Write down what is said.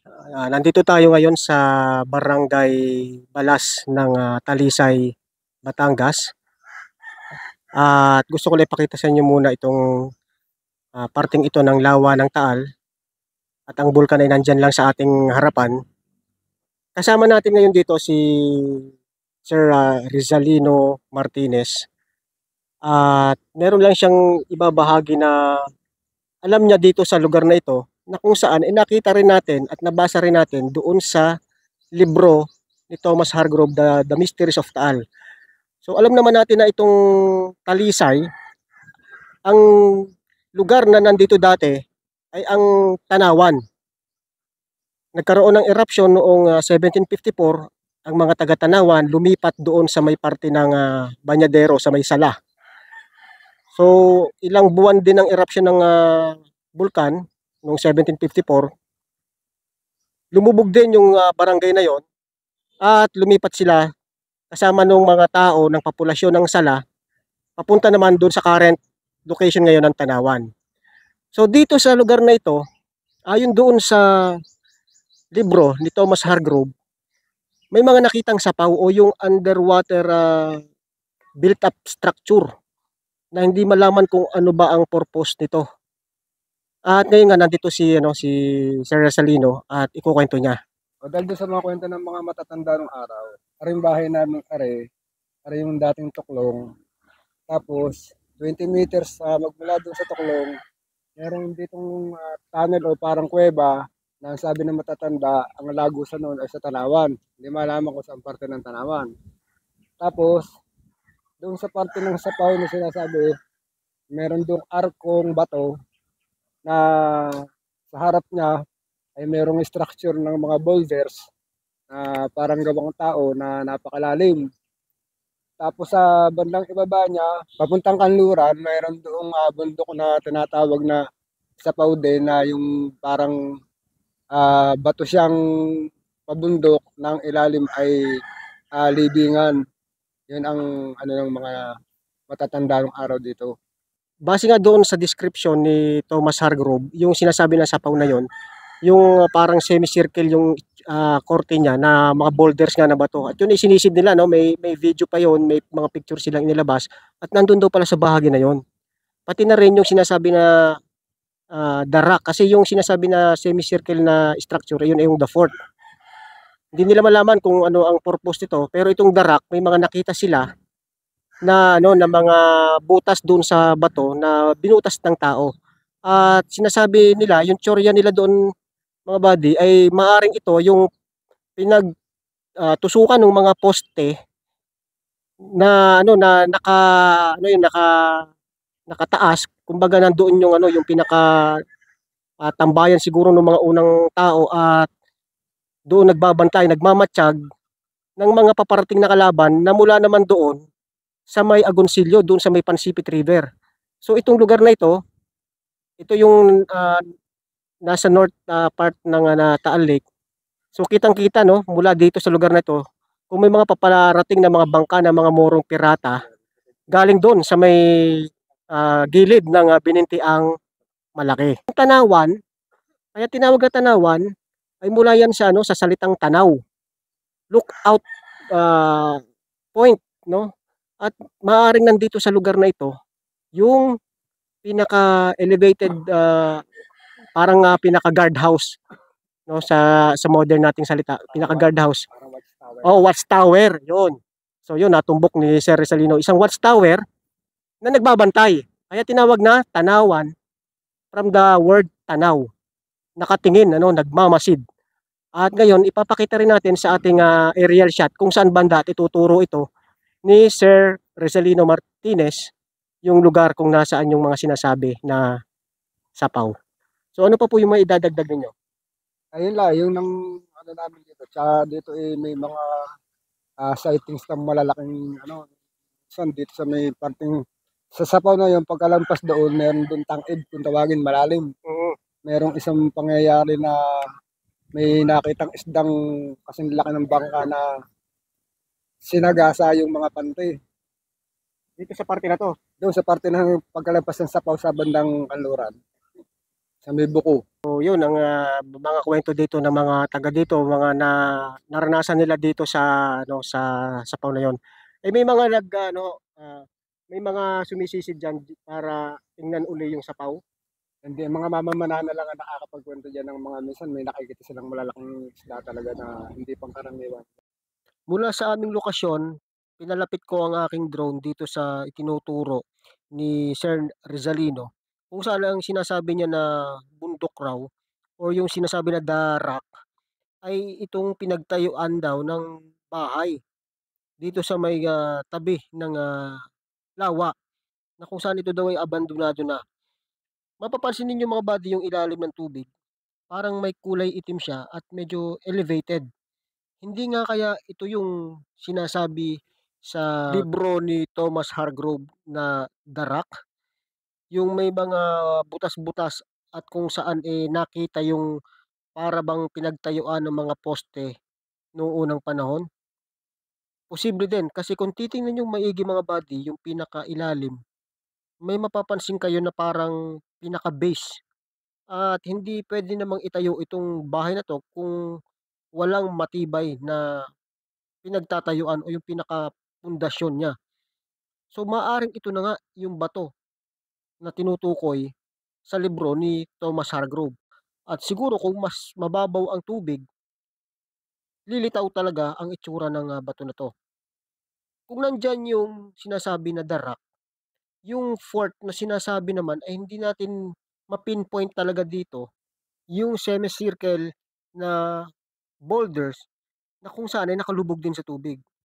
Nandito tayo ngayon sa Barangay Balas ng Talisay, Batangas. At gusto ko lang ipakita sa inyo muna itong parting ito ng lawa ng Taal. At ang bulkan ay nandyan lang sa ating harapan. Kasama natin ngayon dito si Sir Rizalino Martinez. At meron lang siyang ibabahagi na alam niya dito sa lugar na ito na kung saan nakita rin natin at nabasa rin natin doon sa libro ni Thomas Hargrove, The Mysteries of Taal. So alam naman natin na itong Talisay, ang lugar na nandito dati ay ang Tanawan. Nagkaroon ng eruption noong 1754, ang mga taga-Tanawan lumipat doon sa may parte ng Banyadero sa may Sala. So ilang buwan din ang eruption ng bulkan noong 1754. Lumubog din yung barangay na yon at lumipat sila kasama ng mga tao ng populasyon ng Sala papunta naman doon sa current location ngayon ng Tanawan. So dito sa lugar na ito, ayon doon sa libro ni Thomas Hargrove, may mga nakitang sapaw o yung underwater built up structure na hindi malaman kung ano ba ang purpose nito. At ngayon nga nandito si Sir Rosalino at ikukwento niya. O dahil doon sa mga kwento ng mga matatanda ng araw, ari yung bahay namin ari yung dating tuklong. Tapos, 20 meters magmula doon sa tuklong, meron ditong tunnel o parang kuweba na sabi ng matatanda, ang lagusan noon ay sa Tanawan. Hindi malaman kung saan parte ng Tanawan. Tapos, doon sa parte ng sapaw na sinasabi, meron doong arkong bato na sa harap niya ay merong structure ng mga boulders na parang gawang tao na napakalalim. Tapos sa bandang ibaba niya, papuntang kanluran, mayroon doong bundok na tinatawag na sapaw din na yung parang bato siyang pabundok ng ilalim ay libingan. Yun ang ano ng mga matatanda ng araw dito. Base nga doon sa description ni Thomas Hargrove, yung sinasabi na sapaw na yon, yung parang semicircle yung korte niya na mga boulders nga na bato. At yun isinisid nila, no? May video pa yon, may mga picture silang inilabas. At nandun daw pala sa bahagi na yon. Pati na rin yung sinasabi na the rock. Kasi yung sinasabi na semicircle na structure, yun ay yung the fort. Hindi nila malaman kung ano ang purpose nito. Pero itong the rock, may mga nakita sila na mga butas doon sa bato na binutas ng tao. At sinasabi nila, yung teorya nila doon mga buddy ay maaring ito yung tusukan ng mga poste na na nakataas, kumbaga nandoon yung yung pinaka tambayan siguro ng mga unang tao at doon nagbabantay, nagmamatsyag ng mga paparating na kalaban na mula naman doon sa may Agoncillo, doon sa may Pansipit River. So itong lugar na ito yung nasa north part ng Taal Lake. So kitang-kita no, mula dito sa lugar na ito, kung may mga paparating na mga bangka ng mga morong pirata, galing doon sa may gilid ng Binintiang Malaki. Ang Tanawan, kaya tinawag na Tanawan, ay mula yan sa sa salitang tanaw. Lookout point, no? At maaaring nandito sa lugar na ito yung pinaka elevated parang pinaka guardhouse, no, sa modern nating salita, pinaka guardhouse. Oh, watchtower, 'yun. So 'yun natumbok ni Sir Rizalino, isang watchtower na nagbabantay. Kaya tinawag na Tanawan from the word tanaw. Nakatingin, nagmamasid. At ngayon ipapakita rin natin sa ating aerial shot kung saan banda at ituturo ito ni Sir Rizalino Martinez yung lugar kung nasaan yung mga sinasabi na sapaw. So ano pa po yung may idadagdag ninyo? Ayun lang, yung ng ano namin dito. Tsaka dito may mga sightings ng malalaking saan dito sa may parting sa sapaw na yung pagkalampas doon, meron doon tangid kung tawagin malalim. Merong isang pangyayari na may nakitang isdang kasing laki ng bangka na sinagasa yung mga pante. Dito sa parte na to. Doon sa parte ng pagkalampas ng sapaw sa bandang kanluran. sa may buko. So, yun ang mga kwento dito ng mga taga dito, mga naranasan nila dito sa sa Pau na yun. Eh may mga may mga sumisisid diyan para tingnan uli yung sapaw. Hindi, mga mamamana lang ang nakakapagkwento diyan ng mga minsan may nakikita silang malalaking isda talaga na hindi pangkaraniwan. Mula sa aming lokasyon, pinalapit ko ang aking drone dito sa itinuturo ni Sir Rizalino. Kung saan ang sinasabi niya na bundok raw or yung sinasabi na darak ay itong pinagtayuan daw ng bahay dito sa may tabi ng lawa na kung saan ito daw ay abandonado na. Mapapansin ninyo mga buddy yung ilalim ng tubig. Parang may kulay itim siya at medyo elevated. Hindi nga kaya ito yung sinasabi sa libro ni Thomas Hargrove na The Rock, yung may mga butas-butas at kung saan nakita yung para bang pinagtayuan ng mga poste noong unang panahon. Posible din kasi kung titingnan yung maigi mga body, yung pinakailalim, may mapapansin kayo na parang pinaka-base at hindi pwede namang itayo itong bahay na to kung walang matibay na pinagtatayuan o yung pinaka-pundasyon niya. So maaring ito na nga yung bato na tinutukoy sa libro ni Thomas Hargrove. At siguro kung mas mababaw ang tubig, lilitaw talaga ang itsura ng bato na to. Kung nandyan yung sinasabi na darak, yung fort na sinasabi naman ay hindi natin mapinpoint talaga dito yung semicircle na boulders na kung saan ay nakalubog din sa tubig.